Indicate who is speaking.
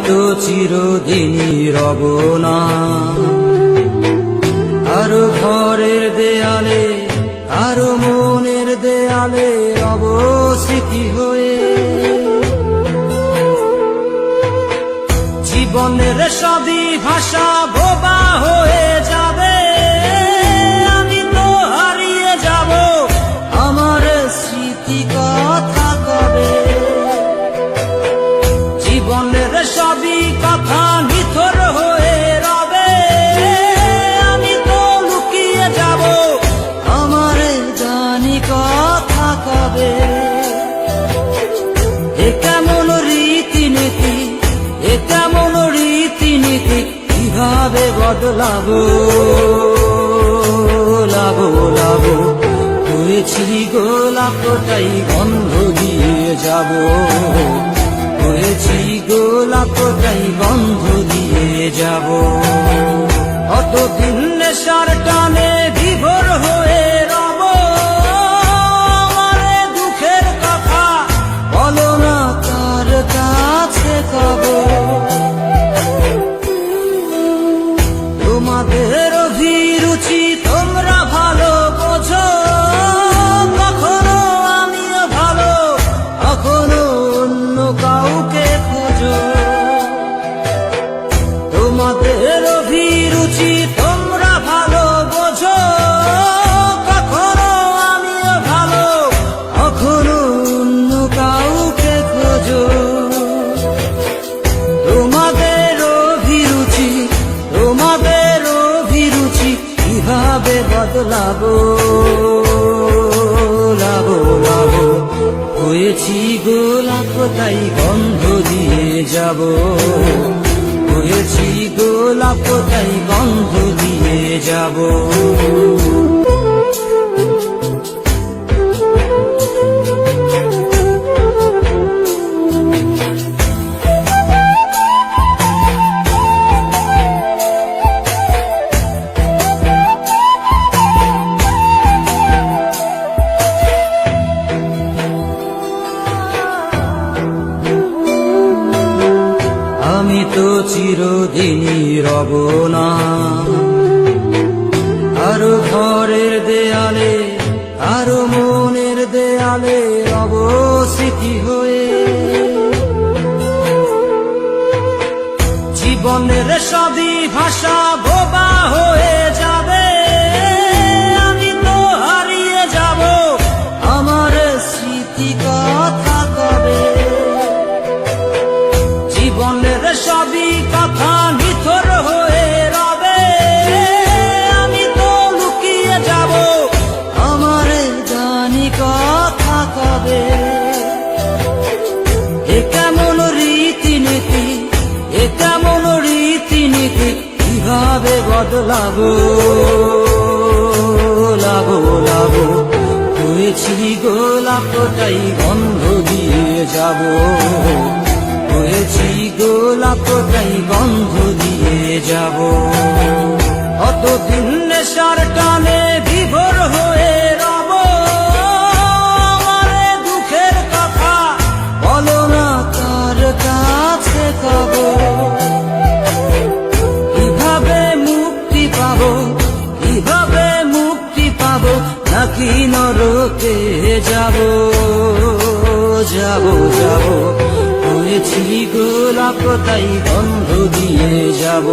Speaker 1: তো চিরদিনই রব না আরো ঘরের দেয়ালে, আরো মনের দেয়ালে রব স্মৃতি হয়ে। জীবনের সবই ভাষা বোবা হয়ে যাবে, আমি তো হারিয়ে যাব, আমার স্মৃতি কথা কবে। জীবনের সবই কথা নিথর হয়ে রবে, আমি তো লুকিয়ে যাব, আমার জানি কথা কবে। এ কেমন রীতিনীতি, এ কেমন রীতিনীতি, কিভাবে বদলাবো লাবো লাবো। হয়েছি গোলাপটাই গন্ধ দিয়ে যাব, হয়েছি গোলাপটাই গন্ধ দিয়ে যাব। অতদিন নেশার টানে বিভোর হয়ে রব, আমার দুঃখের কথা বলো না কার কাছে কবে। তোমাদের অভিরুচি তোমরা ভালো বোঝো, কখনো আমিও ভালো, কখনো অন্য কাউকে খোঁজো। তোমাদের অভিরুচি তোমরা ভালো বোঝো, কখনো আমিও ভালো, কখনো অন্য কাউকে খোঁজো। তোমাদের অভিরুচি, তোমাদের অভিরুচি, কিভাবে বদলাবো লাবো লাবো। হয়েছি গোলাপটাই গন্ধ দিয়ে যাব, হয়েছি গোলাপটাই গন্ধ দিয়ে যাব। আমি তো চিরদিনই রব না আরো ঘরের দেয়ালে, আরো মনের দেয়ালে রব স্মৃতি হয়ে। জীবনের সবই ভাষা বোবা হয়ে যাবে, আমি তো হারিয়ে যাব, আমার স্মৃতি কথা কবে। জীবনের সবই কথা নিথর হয়ে রবে, আমি তো লুকিয়ে যাব, আমার জানি কথা কবে। এ কেমন রীতিনীতি, এ কেমন রীতিনীতি, কিভাবে বদলাবো লাবো লাবো। হয়েছি গোলাপটাই গন্ধ দিয়ে যাব, হয়েছি গোলাপটাই গন্ধ দিয়ে যাব। অতদিন নেশার টানে বিভোর হয়ে রব, আমার দুঃখের কথা বলো না কার কাছে কবে। কিভাবে মুক্তি পাবো, কিভাবে মুক্তি পাবো, নাকি নরকে যাব যাব যাব। হয়েছি গোলাপটাই গন্ধ দিয়ে যাব।